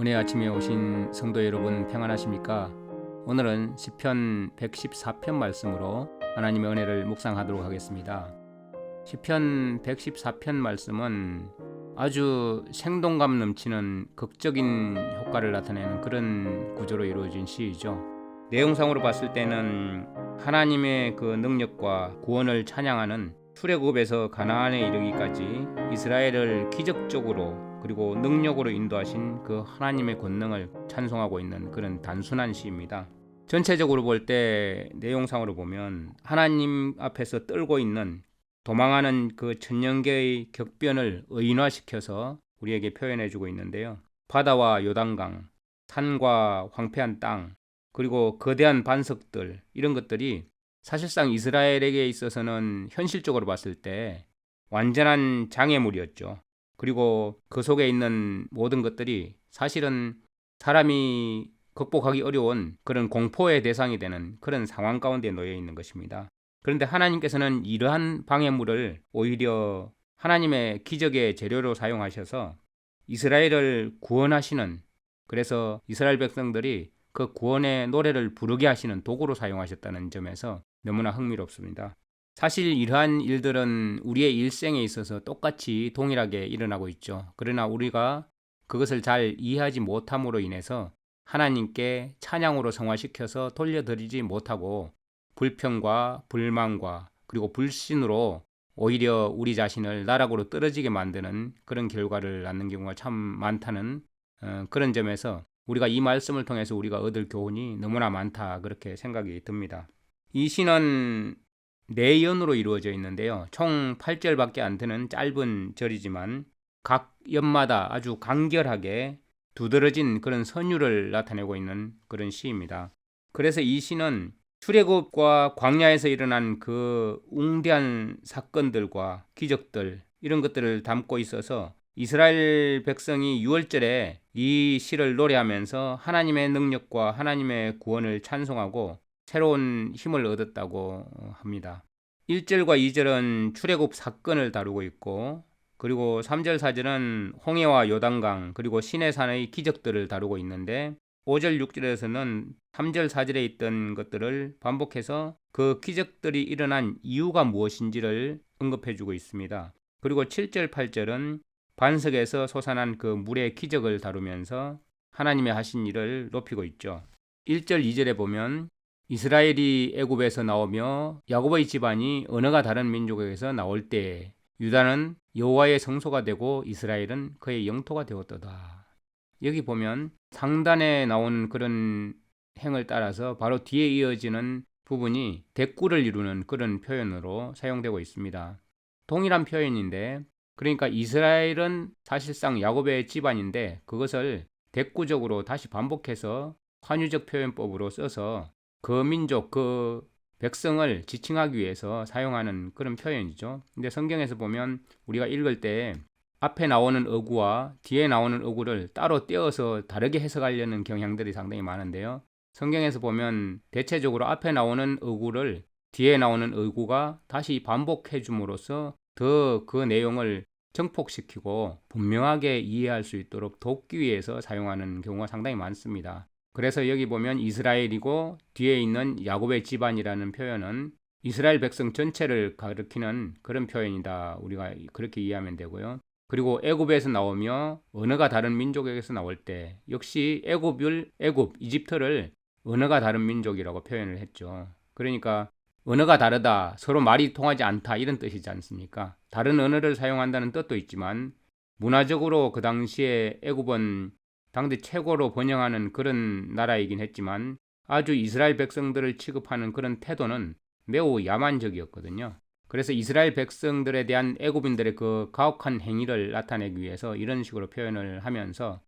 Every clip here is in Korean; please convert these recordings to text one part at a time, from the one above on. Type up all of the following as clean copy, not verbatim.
은혜 아침에 오신 성도 여러분 평안하십니까? 오늘은 시편 114편 말씀으로 하나님의 은혜를 묵상하도록 하겠습니다. 시편 114편 말씀은 아주 생동감 넘치는 극적인 효과를 나타내는 그런 구조로 이루어진 시이죠. 내용상으로 봤을 때는 하나님의 그 능력과 구원을 찬양하는 출애굽에서 가나안에 이르기까지 이스라엘을 기적적으로 그리고 능력으로 인도하신 그 하나님의 권능을 찬송하고 있는 그런 단순한 시입니다. 전체적으로 볼 때 내용상으로 보면 하나님 앞에서 떨고 있는 도망하는 그 천년계의 격변을 의인화시켜서 우리에게 표현해주고 있는데요. 바다와 요단강, 산과 황폐한 땅, 그리고 거대한 반석들, 이런 것들이 사실상 이스라엘에게 있어서는 현실적으로 봤을 때 완전한 장애물이었죠. 그리고 그 속에 있는 모든 것들이 사실은 사람이 극복하기 어려운 그런 공포의 대상이 되는 그런 상황 가운데 놓여 있는 것입니다. 그런데 하나님께서는 이러한 방해물을 오히려 하나님의 기적의 재료로 사용하셔서 이스라엘을 구원하시는, 그래서 이스라엘 백성들이 그 구원의 노래를 부르게 하시는 도구로 사용하셨다는 점에서 너무나 흥미롭습니다. 사실 이러한 일들은 우리의 일생에 있어서 똑같이 동일하게 일어나고 있죠. 그러나 우리가 그것을 잘 이해하지 못함으로 인해서 하나님께 찬양으로 성화시켜서 돌려드리지 못하고 불평과 불만과 그리고 불신으로 오히려 우리 자신을 나락으로 떨어지게 만드는 그런 결과를 낳는 경우가 참 많다는 그런 점에서 우리가 이 말씀을 통해서 우리가 얻을 교훈이 너무나 많다, 그렇게 생각이 듭니다. 이 시는 네 연으로 이루어져 있는데요. 총 8절밖에 안 되는 짧은 절이지만 각 연마다 아주 간결하게 두드러진 그런 선율을 나타내고 있는 그런 시입니다. 그래서 이 시는 출애굽과 광야에서 일어난 그 웅대한 사건들과 기적들, 이런 것들을 담고 있어서 이스라엘 백성이 6월절에 이 시를 노래하면서 하나님의 능력과 하나님의 구원을 찬송하고 새로운 힘을 얻었다고 합니다. 1절과 2절은 출애굽 사건을 다루고 있고, 그리고 3절, 4절은 홍해와 요단강 그리고 시내산의 기적들을 다루고 있는데, 5절, 6절에서는 3절, 4절에 있던 것들을 반복해서 그 기적들이 일어난 이유가 무엇인지를 언급해주고 있습니다. 그리고 7절, 8절은 반석에서 솟아난 그 물의 기적을 다루면서 하나님의 하신 일을 높이고 있죠. 1절, 2절에 보면 이스라엘이 애굽에서 나오며 야곱의 집안이 언어가 다른 민족에서 나올 때 유다는 여호와의 성소가 되고 이스라엘은 그의 영토가 되었도다. 여기 보면 상단에 나오는 그런 행을 따라서 바로 뒤에 이어지는 부분이 대꾸를 이루는 그런 표현으로 사용되고 있습니다. 동일한 표현인데, 그러니까 이스라엘은 사실상 야곱의 집안인데 그것을 대꾸적으로 다시 반복해서 환유적 표현법으로 써서 그 민족, 그 백성을 지칭하기 위해서 사용하는 그런 표현이죠. 근데 성경에서 보면 우리가 읽을 때 앞에 나오는 어구와 뒤에 나오는 어구를 따로 떼어서 다르게 해석하려는 경향들이 상당히 많은데요. 성경에서 보면 대체적으로 앞에 나오는 어구를 뒤에 나오는 어구가 다시 반복해 줌으로써 더 그 내용을 정폭시키고 분명하게 이해할 수 있도록 돕기 위해서 사용하는 경우가 상당히 많습니다. 그래서 여기 보면 이스라엘이고 뒤에 있는 야곱의 집안이라는 표현은 이스라엘 백성 전체를 가리키는 그런 표현이다, 우리가 그렇게 이해하면 되고요. 그리고 애굽에서 나오며 언어가 다른 민족에게서 나올 때 역시 애굽, 이집트를 언어가 다른 민족이라고 표현을 했죠. 그러니까 언어가 다르다, 서로 말이 통하지 않다, 이런 뜻이지 않습니까? 다른 언어를 사용한다는 뜻도 있지만 문화적으로 그 당시에 애굽은 당대 최고로 번영하는 그런 나라이긴 했지만 아주 이스라엘 백성들을 취급하는 그런 태도는 매우 야만적이었거든요. 그래서 이스라엘 백성들에 대한 애굽인들의 그 가혹한 행위를 나타내기 위해서 이런 식으로 표현을 하면서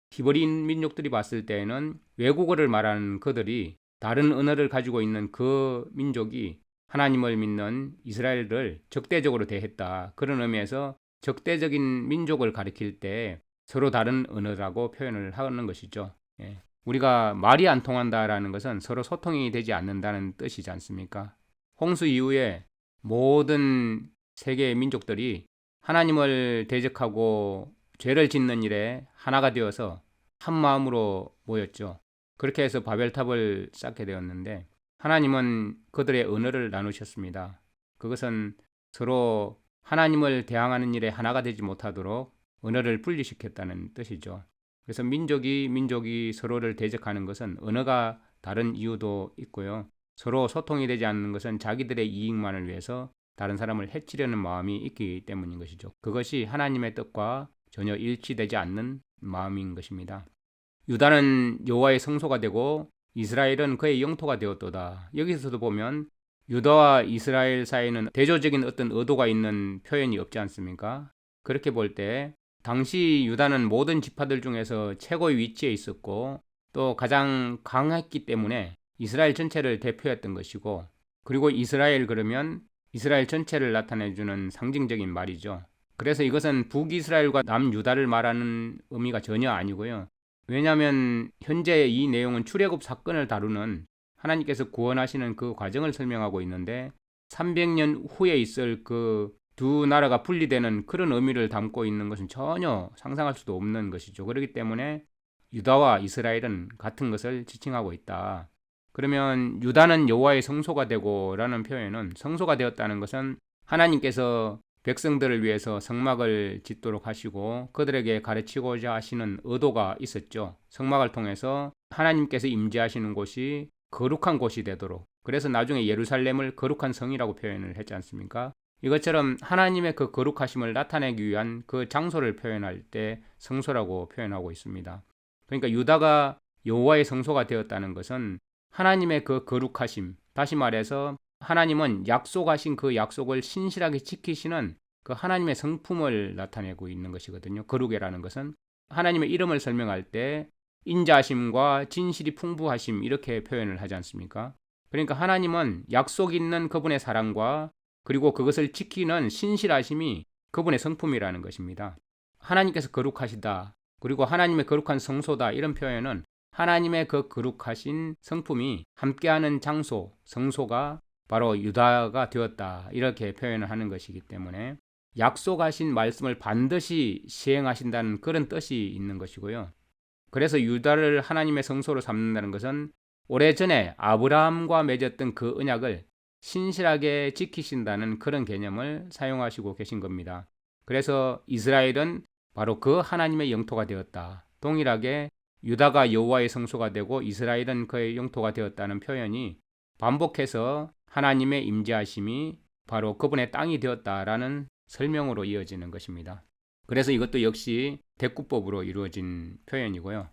히브리인 민족들이 봤을 때에는 외국어를 말하는 그들이 다른 언어를 가지고 있는 그 민족이 하나님을 믿는 이스라엘을 적대적으로 대했다, 그런 의미에서 적대적인 민족을 가리킬 때 서로 다른 언어라고 표현을 하는 것이죠. 우리가 말이 안 통한다라는 것은 서로 소통이 되지 않는다는 뜻이지 않습니까? 홍수 이후에 모든 세계의 민족들이 하나님을 대적하고 죄를 짓는 일에 하나가 되어서 한 마음으로 모였죠. 그렇게 해서 바벨탑을 쌓게 되었는데 하나님은 그들의 언어를 나누셨습니다. 그것은 서로 하나님을 대항하는 일에 하나가 되지 못하도록 언어를 분리시켰다는 뜻이죠. 그래서 민족이 서로를 대적하는 것은 언어가 다른 이유도 있고요. 서로 소통이 되지 않는 것은 자기들의 이익만을 위해서 다른 사람을 해치려는 마음이 있기 때문인 것이죠. 그것이 하나님의 뜻과 전혀 일치되지 않는 마음인 것입니다. 유다는 여호와의 성소가 되고 이스라엘은 그의 영토가 되었도다. 여기서도 보면 유다와 이스라엘 사이에는 대조적인 어떤 의도가 있는 표현이 없지 않습니까? 그렇게 볼 때 당시 유다는 모든 지파들 중에서 최고의 위치에 있었고 또 가장 강했기 때문에 이스라엘 전체를 대표했던 것이고, 그리고 이스라엘 그러면 이스라엘 전체를 나타내주는 상징적인 말이죠. 그래서 이것은 북이스라엘과 남유다를 말하는 의미가 전혀 아니고요. 왜냐하면 현재 이 내용은 출애굽 사건을 다루는 하나님께서 구원하시는 그 과정을 설명하고 있는데 300년 후에 있을 그 두 나라가 분리되는 그런 의미를 담고 있는 것은 전혀 상상할 수도 없는 것이죠. 그렇기 때문에 유다와 이스라엘은 같은 것을 지칭하고 있다. 그러면 유다는 여호와의 성소가 되고 라는 표현은 성소가 되었다는 것은 하나님께서 백성들을 위해서 성막을 짓도록 하시고 그들에게 가르치고자 하시는 의도가 있었죠. 성막을 통해서 하나님께서 임재하시는 곳이 거룩한 곳이 되도록, 그래서 나중에 예루살렘을 거룩한 성이라고 표현을 했지 않습니까? 이것처럼 하나님의 그 거룩하심을 나타내기 위한 그 장소를 표현할 때 성소라고 표현하고 있습니다. 그러니까 유다가 여호와의 성소가 되었다는 것은 하나님의 그 거룩하심, 다시 말해서 하나님은 약속하신 그 약속을 신실하게 지키시는 그 하나님의 성품을 나타내고 있는 것이거든요. 거룩이라는 것은 하나님의 이름을 설명할 때 인자하심과 진실이 풍부하심 이렇게 표현을 하지 않습니까? 그러니까 하나님은 약속 있는 그분의 사랑과 그리고 그것을 지키는 신실하심이 그분의 성품이라는 것입니다. 하나님께서 거룩하시다, 그리고 하나님의 거룩한 성소다, 이런 표현은 하나님의 그 거룩하신 성품이 함께하는 장소, 성소가 바로 유다가 되었다, 이렇게 표현을 하는 것이기 때문에 약속하신 말씀을 반드시 시행하신다는 그런 뜻이 있는 것이고요. 그래서 유다를 하나님의 성소로 삼는다는 것은 오래전에 아브라함과 맺었던 그 언약을 신실하게 지키신다는 그런 개념을 사용하시고 계신 겁니다. 그래서 이스라엘은 바로 그 하나님의 영토가 되었다. 동일하게 유다가 여호와의 성소가 되고 이스라엘은 그의 영토가 되었다는 표현이 반복해서 하나님의 임재하심이 바로 그분의 땅이 되었다라는 설명으로 이어지는 것입니다. 그래서 이것도 역시 대꾸법으로 이루어진 표현이고요.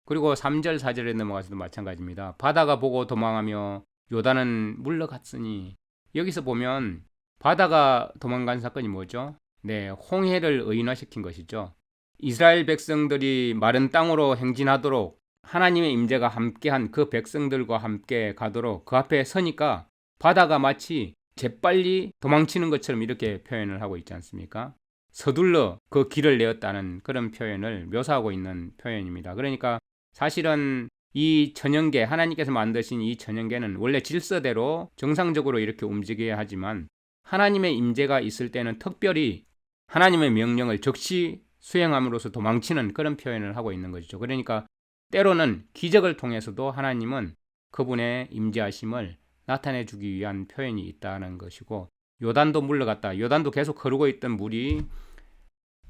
그리고 3절 4절에 넘어가서도 마찬가지입니다. 바다가 보고 도망하며 요단은 물러갔으니, 여기서 보면 바다가 도망간 사건이 뭐죠? 네, 홍해를 의인화시킨 것이죠. 이스라엘 백성들이 마른 땅으로 행진하도록 하나님의 임재가 함께한 그 백성들과 함께 가도록 그 앞에 서니까 바다가 마치 재빨리 도망치는 것처럼 이렇게 표현을 하고 있지 않습니까? 서둘러 그 길을 내었다는 그런 표현을 묘사하고 있는 표현입니다. 그러니까 사실은 이 천연계, 하나님께서 만드신 이 천연계는 원래 질서대로 정상적으로 이렇게 움직여야 하지만 하나님의 임재가 있을 때는 특별히 하나님의 명령을 적시 수행함으로써 도망치는 그런 표현을 하고 있는 것이죠. 그러니까 때로는 기적을 통해서도 하나님은 그분의 임재하심을 나타내주기 위한 표현이 있다는 것이고, 요단도 물러갔다. 요단도 계속 흐르고 있던 물이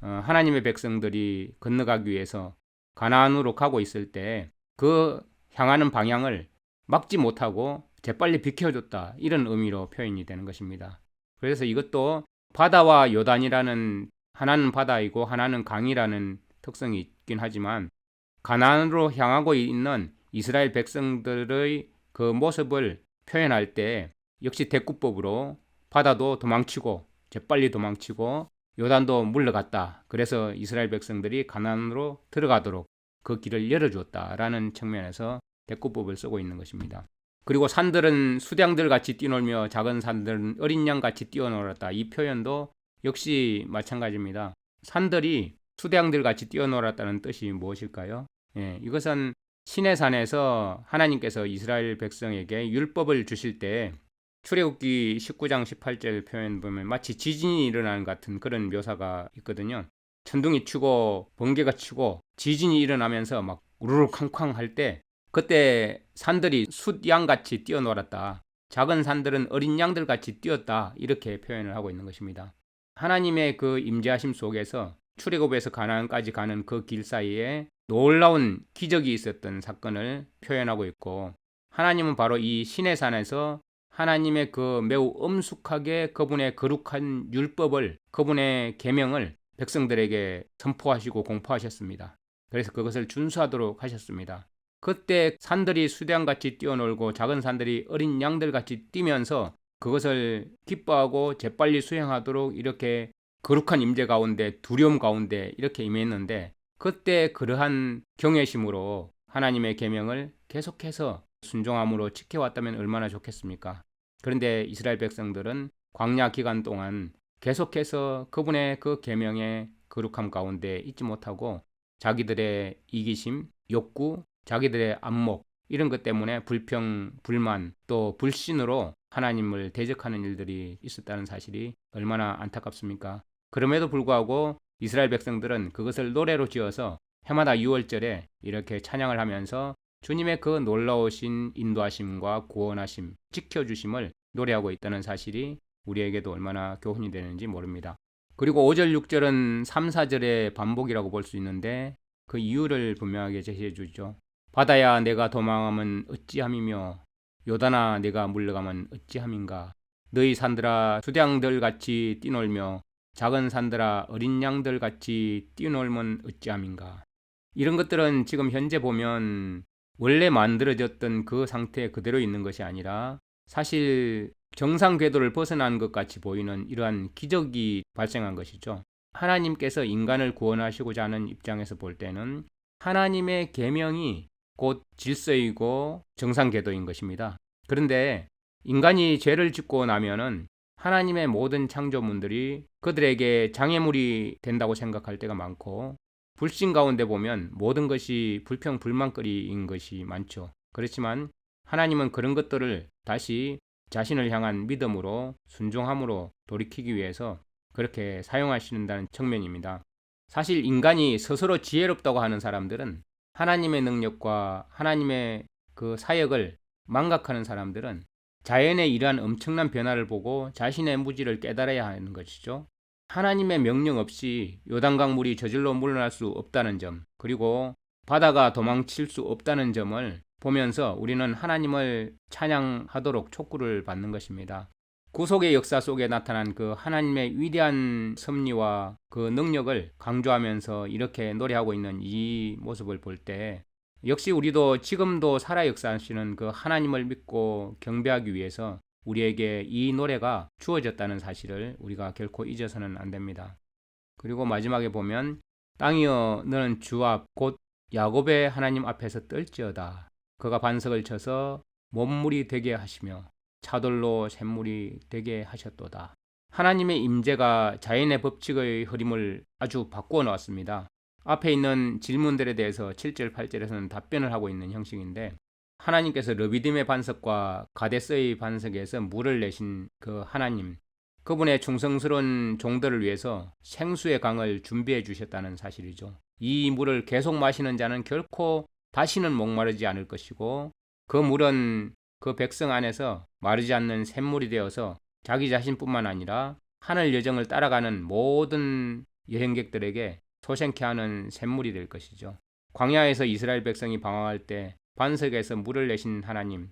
하나님의 백성들이 건너가기 위해서 가나안으로 가고 있을 때 그 향하는 방향을 막지 못하고 재빨리 비켜줬다, 이런 의미로 표현이 되는 것입니다. 그래서 이것도 바다와 요단이라는, 하나는 바다이고 하나는 강이라는 특성이 있긴 하지만 가나안으로 향하고 있는 이스라엘 백성들의 그 모습을 표현할 때 역시 대꾸법으로 바다도 도망치고 재빨리 도망치고 요단도 물러갔다. 그래서 이스라엘 백성들이 가나안으로 들어가도록 그 길을 열어주었다라는 측면에서 대꾸법을 쓰고 있는 것입니다. 그리고 산들은 수량들 같이 뛰놀며 작은 산들은 어린 양 같이 뛰어놀았다. 이 표현도 역시 마찬가지입니다. 산들이 수량들 같이 뛰어놀았다는 뜻이 무엇일까요? 이것은 시내산에서 하나님께서 이스라엘 백성에게 율법을 주실 때 출애굽기 19장 18절 표현 보면 마치 지진이 일어나는 같은 그런 묘사가 있거든요. 천둥이 치고 번개가 치고 지진이 일어나면서 막 우르르 쾅쾅 할 때 그때 산들이 숫양같이 뛰어놀았다. 작은 산들은 어린 양들같이 뛰었다. 이렇게 표현을 하고 있는 것입니다. 하나님의 그 임재하심 속에서 출애굽에서 가나안까지 가는 그 길 사이에 놀라운 기적이 있었던 사건을 표현하고 있고, 하나님은 바로 이 시내산에서 하나님의 그 매우 엄숙하게 그분의 거룩한 율법을, 그분의 계명을 백성들에게 선포하시고 공포하셨습니다. 그래서 그것을 준수하도록 하셨습니다. 그때 산들이 수량같이 뛰어놀고 작은 산들이 어린 양들같이 뛰면서 그것을 기뻐하고 재빨리 수행하도록 이렇게 거룩한 임재 가운데, 두려움 가운데 이렇게 임했는데, 그때 그러한 경외심으로 하나님의 계명을 계속해서 순종함으로 지켜왔다면 얼마나 좋겠습니까? 그런데 이스라엘 백성들은 광야 기간 동안 계속해서 그분의 그 계명의 거룩함 가운데 있지 못하고 자기들의 이기심, 욕구, 자기들의 안목 이런 것 때문에 불평, 불만, 또 불신으로 하나님을 대적하는 일들이 있었다는 사실이 얼마나 안타깝습니까? 그럼에도 불구하고 이스라엘 백성들은 그것을 노래로 지어서 해마다 6월절에 이렇게 찬양을 하면서 주님의 그 놀라우신 인도하심과 구원하심, 지켜주심을 노래하고 있다는 사실이 우리에게도 얼마나 교훈이 되는지 모릅니다. 그리고 5절, 6절은 3, 4절의 반복이라고 볼 수 있는데 그 이유를 분명하게 제시해 주죠. 바다야 내가 도망하면 어찌함이며 요단아 내가 물러가면 어찌함인가. 너희 산들아 수량들같이 뛰놀며 작은 산들아 어린 양들같이 뛰놀면 어찌함인가. 이런 것들은 지금 현재 보면 원래 만들어졌던 그 상태 그대로 있는 것이 아니라 사실 정상 궤도를 벗어난 것 같이 보이는 이러한 기적이 발생한 것이죠. 하나님께서 인간을 구원하시고자 하는 입장에서 볼 때는 하나님의 계명이 곧 질서이고 정상 궤도인 것입니다. 그런데 인간이 죄를 짓고 나면은 하나님의 모든 창조물들이 그들에게 장애물이 된다고 생각할 때가 많고, 불신 가운데 보면 모든 것이 불평 불만거리인 것이 많죠. 그렇지만 하나님은 그런 것들을 다시 자신을 향한 믿음으로 순종함으로 돌이키기 위해서 그렇게 사용하신다는 측면입니다. 사실 인간이 스스로 지혜롭다고 하는 사람들은, 하나님의 능력과 하나님의 그 사역을 망각하는 사람들은 자연의 이러한 엄청난 변화를 보고 자신의 무지를 깨달아야 하는 것이죠. 하나님의 명령 없이 요단강 물이 저절로 물러날 수 없다는 점, 그리고 바다가 도망칠 수 없다는 점을 보면서 우리는 하나님을 찬양하도록 촉구를 받는 것입니다. 구속의 역사 속에 나타난 그 하나님의 위대한 섭리와 그 능력을 강조하면서 이렇게 노래하고 있는 이 모습을 볼 때, 역시 우리도 지금도 살아 역사하시는 그 하나님을 믿고 경배하기 위해서 우리에게 이 노래가 주어졌다는 사실을 우리가 결코 잊어서는 안 됩니다. 그리고 마지막에 보면 땅이여 너는 주 앞 곧 야곱의 하나님 앞에서 떨지어다. 그가 반석을 쳐서 못물이 되게 하시며 차돌로 샘물이 되게 하셨도다. 하나님의 임재가 자연의 법칙의 흐름을 아주 바꾸어 놓았습니다. 앞에 있는 질문들에 대해서 7절, 8절에서는 답변을 하고 있는 형식인데, 하나님께서 르비딤의 반석과 가데스의 반석에서 물을 내신 그 하나님, 그분의 충성스러운 종들을 위해서 생수의 강을 준비해 주셨다는 사실이죠. 이 물을 계속 마시는 자는 결코 다시는 목마르지 않을 것이고, 그 물은 그 백성 안에서 마르지 않는 샘물이 되어서 자기 자신뿐만 아니라 하늘 여정을 따라가는 모든 여행객들에게 소생케 하는 샘물이 될 것이죠. 광야에서 이스라엘 백성이 방황할 때 반석에서 물을 내신 하나님,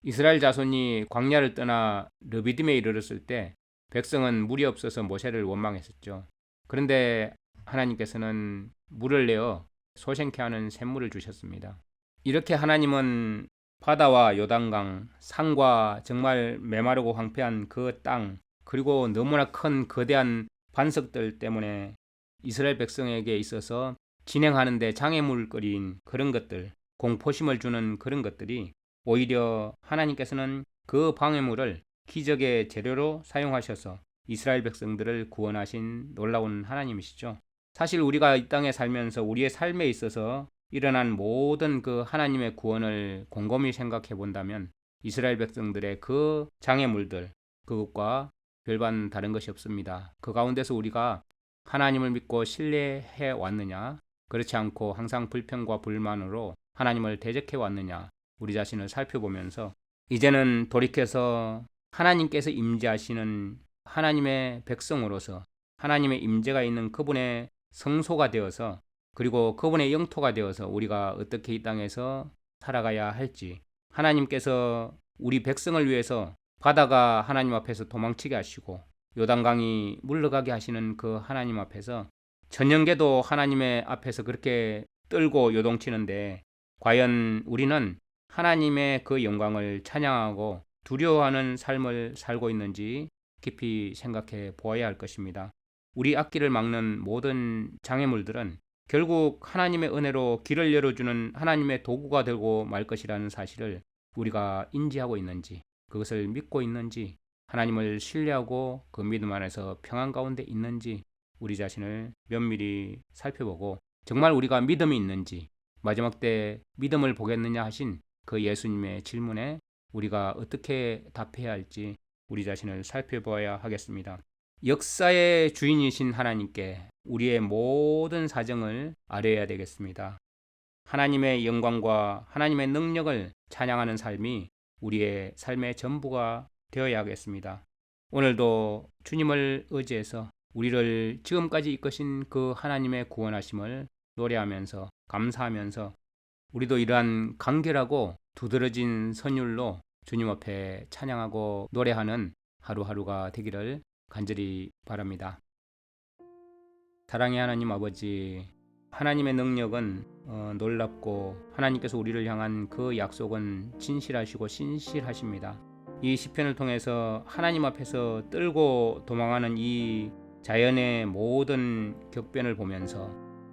이스라엘 자손이 광야를 떠나 르비딤에 이르렀을 때 백성은 물이 없어서 모세를 원망했었죠. 그런데 하나님께서는 물을 내어 소생케 하는 샘물을 주셨습니다. 이렇게 하나님은 바다와 요단강, 산과 정말 메마르고 황폐한 그 땅, 그리고 너무나 큰 거대한 반석들 때문에 이스라엘 백성에게 있어서 진행하는데 장애물거리인 그런 것들, 공포심을 주는 그런 것들이 오히려 하나님께서는 그 방해물을 기적의 재료로 사용하셔서 이스라엘 백성들을 구원하신 놀라운 하나님이시죠. 사실 우리가 이 땅에 살면서 우리의 삶에 있어서 일어난 모든 그 하나님의 구원을 곰곰이 생각해 본다면 이스라엘 백성들의 그 장애물들, 그것과 별반 다른 것이 없습니다. 그 가운데서 우리가 하나님을 믿고 신뢰해 왔느냐, 그렇지 않고 항상 불평과 불만으로 하나님을 대적해 왔느냐, 우리 자신을 살펴보면서 이제는 돌이켜서 하나님께서 임재하시는 하나님의 백성으로서 하나님의 임재가 있는 그분의 성소가 되어서, 그리고 그분의 영토가 되어서 우리가 어떻게 이 땅에서 살아가야 할지, 하나님께서 우리 백성을 위해서 바다가 하나님 앞에서 도망치게 하시고 요단강이 물러가게 하시는 그 하나님 앞에서 천년계도 하나님의 앞에서 그렇게 떨고 요동치는데, 과연 우리는 하나님의 그 영광을 찬양하고 두려워하는 삶을 살고 있는지 깊이 생각해 보아야 할 것입니다. 우리 앞길을 막는 모든 장애물들은 결국 하나님의 은혜로 길을 열어주는 하나님의 도구가 되고 말 것이라는 사실을 우리가 인지하고 있는지, 그것을 믿고 있는지, 하나님을 신뢰하고 그 믿음 안에서 평안 가운데 있는지 우리 자신을 면밀히 살펴보고, 정말 우리가 믿음이 있는지, 마지막 때 믿음을 보겠느냐 하신 그 예수님의 질문에 우리가 어떻게 답해야 할지 우리 자신을 살펴보아야 하겠습니다. 역사의 주인이신 하나님께 우리의 모든 사정을 아뢰어야 되겠습니다. 하나님의 영광과 하나님의 능력을 찬양하는 삶이 우리의 삶의 전부가 되어야 하겠습니다. 오늘도 주님을 의지해서 우리를 지금까지 이끄신 그 하나님의 구원하심을 노래하면서 감사하면서 우리도 이러한 간결하고 두드러진 선율로 주님 앞에 찬양하고 노래하는 하루하루가 되기를 간절히 바랍니다. 사랑의 하나님 아버지, 하나님의 능력은 놀랍고 하나님께서 우리를 향한 그 약속은 진실하시고 신실하십니다. 이 시편을 통해서 하나님 앞에서 떨고 도망하는 이 자연의 모든 격변을 보면서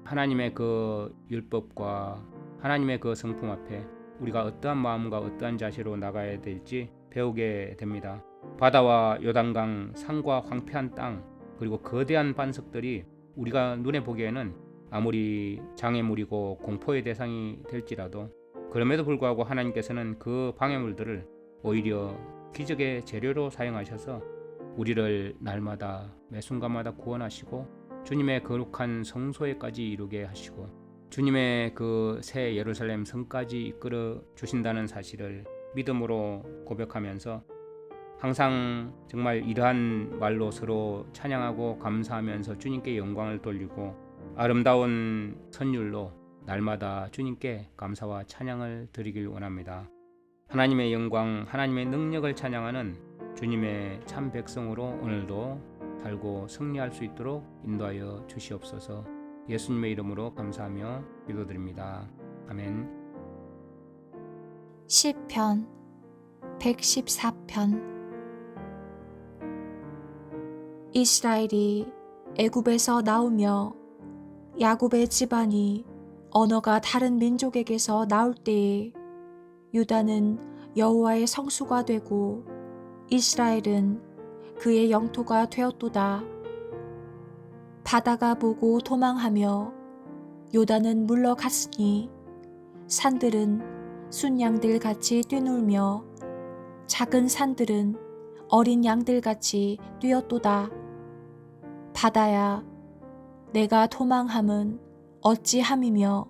하나님의 그 율법과 하나님의 그 성품 앞에 우리가 어떠한 마음과 어떠한 자세로 나가야 될지 배우게 됩니다. 바다와 요단강, 산과 황폐한 땅, 그리고 거대한 반석들이 우리가 눈에 보기에는 아무리 장애물이고 공포의 대상이 될지라도, 그럼에도 불구하고 하나님께서는 그 방해물들을 오히려 기적의 재료로 사용하셔서 우리를 날마다 매 순간마다 구원하시고 주님의 거룩한 성소에까지 이루게 하시고 주님의 그 새 예루살렘 성까지 이끌어 주신다는 사실을 믿음으로 고백하면서 항상 정말 이러한 말로 서로 찬양하고 감사하면서 주님께 영광을 돌리고 아름다운 선율로 날마다 주님께 감사와 찬양을 드리길 원합니다. 하나님의 영광, 하나님의 능력을 찬양하는 주님의 참 백성으로 오늘도 살고 승리할 수 있도록 인도하여 주시옵소서. 예수님의 이름으로 감사하며 기도드립니다. 아멘. 시편 114편. 이스라엘이 애굽에서 나오며 야곱의 집안이 언어가 다른 민족에게서 나올 때에 유다는 여호와의 성수가 되고 이스라엘은 그의 영토가 되었도다. 바다가 보고 도망하며 요단은 물러갔으니 산들은 순양들 같이 뛰놀며 작은 산들은 어린 양들 같이 뛰었도다. 바다야, 내가 도망함은 어찌함이며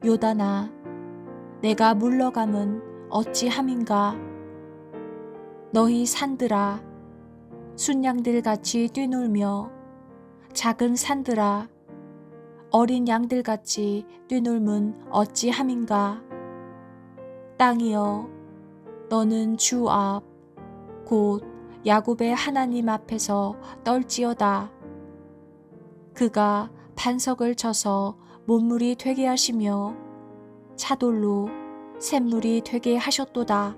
요단아, 내가 물러감은 어찌함인가. 너희 산들아, 순양들 같이 뛰놀며 작은 산들아, 어린 양들 같이 뛰놀면 어찌함인가. 땅이여, 너는 주 앞, 곧 야곱의 하나님 앞에서 떨지어다. 그가 반석을 쳐서 못물이 되게 하시며 차돌로 샘물이 되게 하셨도다.